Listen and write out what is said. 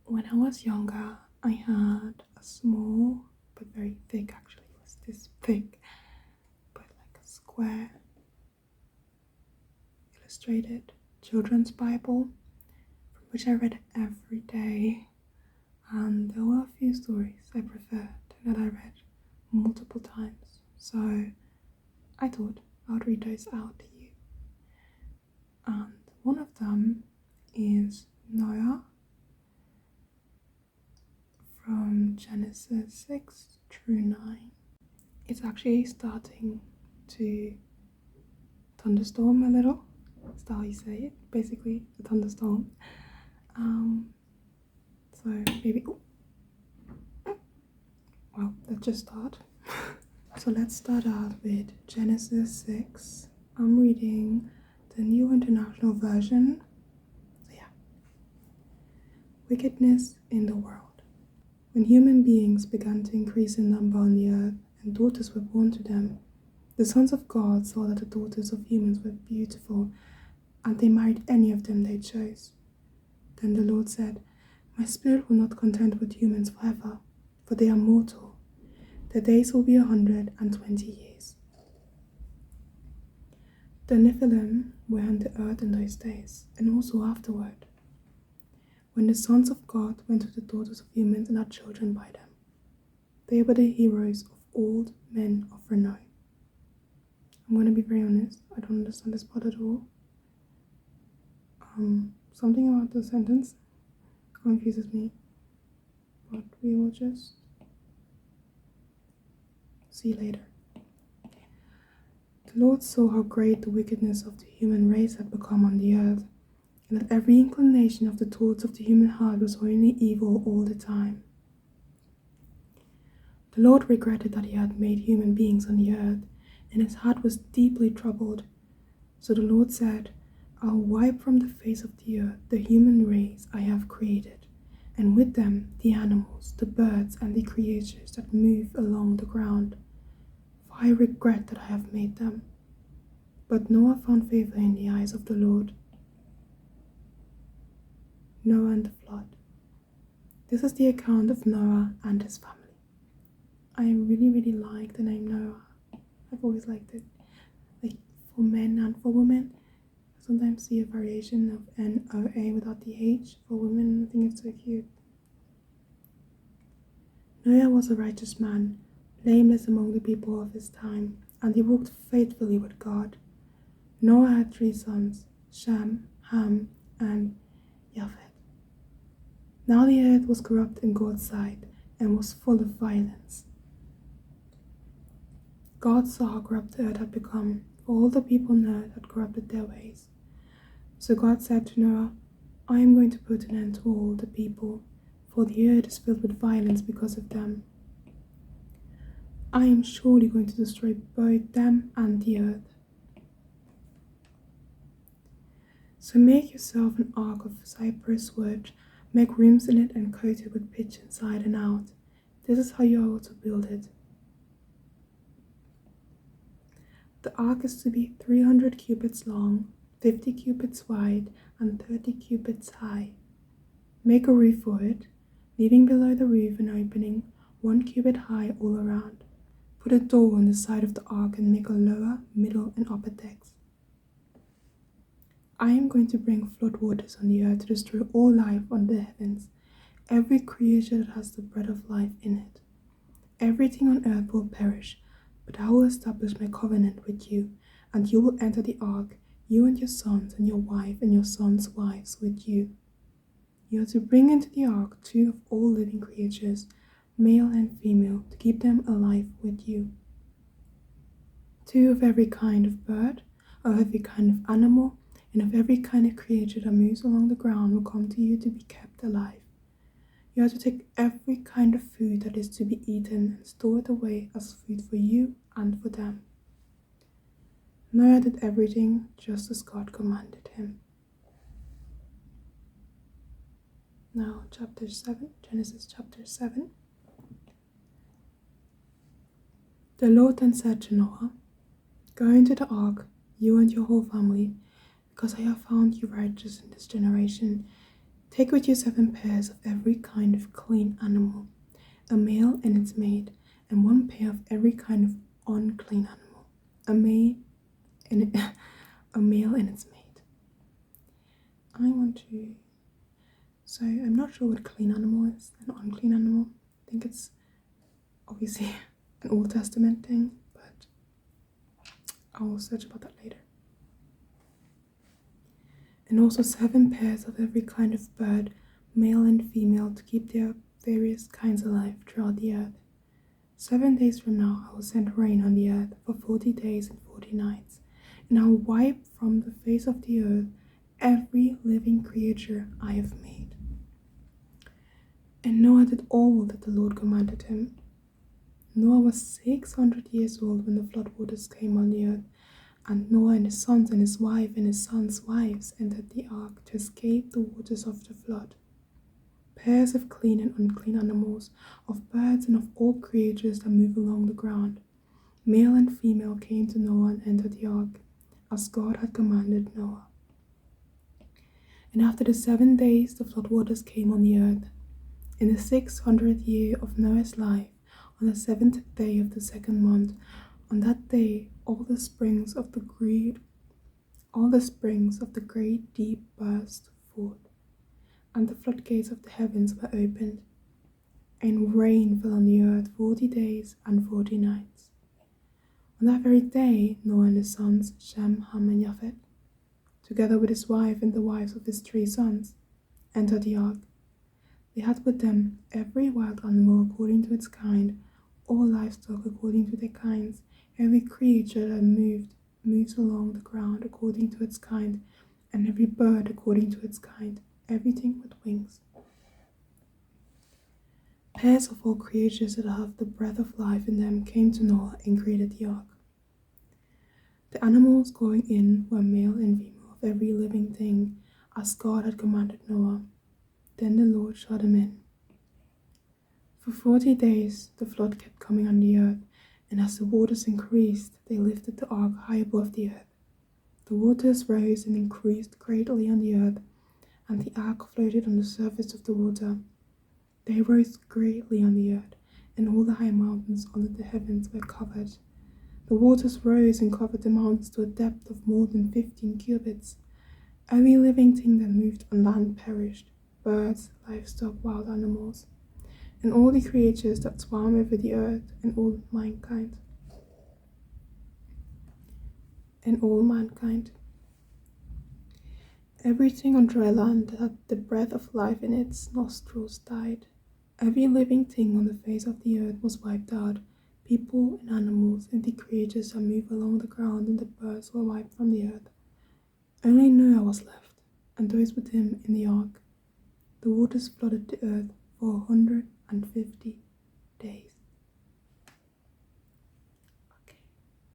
When I was younger, I had a small, but very thick actually, it was this thick, but like a square illustrated children's Bible, from which I read every day. And there were a few stories I preferred that I read multiple times. So I thought I would read those out to you. And one of them is Noah from Genesis 6 through 9. It's actually starting to thunderstorm a little. That's how you say it. Basically, a thunderstorm. So maybe. Well, let's just start. So let's start out with Genesis 6. I'm reading the New International Version. So yeah. Wickedness in the world. When human beings began to increase in number on the earth and daughters were born to them, the sons of God saw that the daughters of humans were beautiful, and they married any of them they chose. Then the Lord said, "My spirit will not contend with humans forever, for they are mortal. Their days will be 120 years." The Nephilim were on the earth in those days, and also afterward, when the sons of God went to the daughters of humans and had children by them. They were the heroes of old men of renown. I'm going to be very honest, I don't understand this part at all. Something about the sentence confuses me, but we will just see later. The Lord saw how great the wickedness of the human race had become on the earth, and that every inclination of the thoughts of the human heart was only evil all the time. The Lord regretted that he had made human beings on the earth, and his heart was deeply troubled. So the Lord said, "I'll wipe from the face of the earth the human race I have created, and with them the animals, the birds, and the creatures that move along the ground. For I regret that I have made them." But Noah found favor in the eyes of the Lord. Noah and the flood. This is the account of Noah and his family. I really like the name Noah. I've always liked it. Like for men and for women. I sometimes see a variation of N-O-A without the H for women. I think it's so cute. Noah was a righteous man, blameless among the people of his time, and he walked faithfully with God. Noah had 3 sons, Shem, Ham, and Japheth. Now the earth was corrupt in God's sight and was full of violence. God saw how corrupt the earth had become, for all the people on earth had corrupted their ways. So God said to Noah, "I am going to put an end to all the people, for the earth is filled with violence because of them. I am surely going to destroy both them and the earth. So make yourself an ark of cypress wood, make rooms in it and coat it with pitch inside and out. This is how you are to build it. The ark is to be 300 cubits long, 50 cubits wide, and 30 cubits high. Make a roof for it, leaving below the roof an opening 1 cubit high all around. Put a door on the side of the ark and make a lower, middle, and upper decks. I am going to bring flood waters on the earth to destroy all life on the heavens, every creature that has the breath of life in it. Everything on earth will perish, but I will establish my covenant with you, and you will enter the ark, you and your sons and your wife and your sons' wives with you. You are to bring into the ark 2 of all living creatures, male and female, to keep them alive with you. 2 of every kind of bird, of every kind of animal, and of every kind of creature that moves along the ground will come to you to be kept alive. You are to take every kind of food that is to be eaten and store it away as food for you and for them." Noah did everything just as God commanded him. Now, chapter 7, Genesis chapter 7. The Lord then said to Noah, "Go into the ark, you and your whole family, because I have found you righteous in this generation. Take with you 7 pairs of every kind of clean animal, a male and its mate, and 1 pair of every kind of unclean animal, a male and a male and its mate. So I'm not sure what clean animal is and unclean animal. I think it's obviously an Old Testament thing, but I'll search about that later. And also 7 pairs of every kind of bird, male and female, to keep their various kinds alive throughout the earth. 7 days from now I will send rain on the earth for 40 days and 40 nights, and I will wipe from the face of the earth every living creature I have made. And Noah did all that the Lord commanded him. Noah was 600 years old when the floodwaters came on the earth, and Noah and his sons and his wife and his sons' wives entered the ark to escape the waters of the flood. Pairs of clean and unclean animals, of birds and of all creatures that move along the ground, male and female, came to Noah and entered the ark, as God had commanded Noah. And after the 7 days the floodwaters came on the earth. In the 600th year of Noah's life, on the 7th day of the 2nd month, on that day all the springs of the great deep burst forth, and the floodgates of the heavens were opened, and rain fell on the earth 40 days and 40 nights. On that very day Noah and his sons, Shem, Ham, and Japheth, together with his wife and the wives of his 3 sons, entered the ark. They had with them every wild animal according to its kind, all livestock according to their kinds, every creature that moves along the ground according to its kind, and every bird according to its kind, everything with wings. Pairs of all creatures that have the breath of life in them came to Noah and created the ark. The animals going in were male and female of every living thing, as God had commanded Noah. Then the Lord shut them in. For 40 days the flood kept coming on the earth, and as the waters increased, they lifted the ark high above the earth. The waters rose and increased greatly on the earth, and the ark floated on the surface of the water. They rose greatly on the earth, and all the high mountains under the heavens were covered. The waters rose and covered the mountains to a depth of more than 15 cubits. Every living thing that moved on land perished, birds, livestock, wild animals, and all the creatures that swam over the earth, and all mankind. Everything on dry land that had the breath of life in its nostrils died. Every living thing on the face of the earth was wiped out. People and animals and the creatures that move along the ground and the birds were wiped from the earth. Only Noah was left, and those with him in the ark. The waters flooded the earth for 150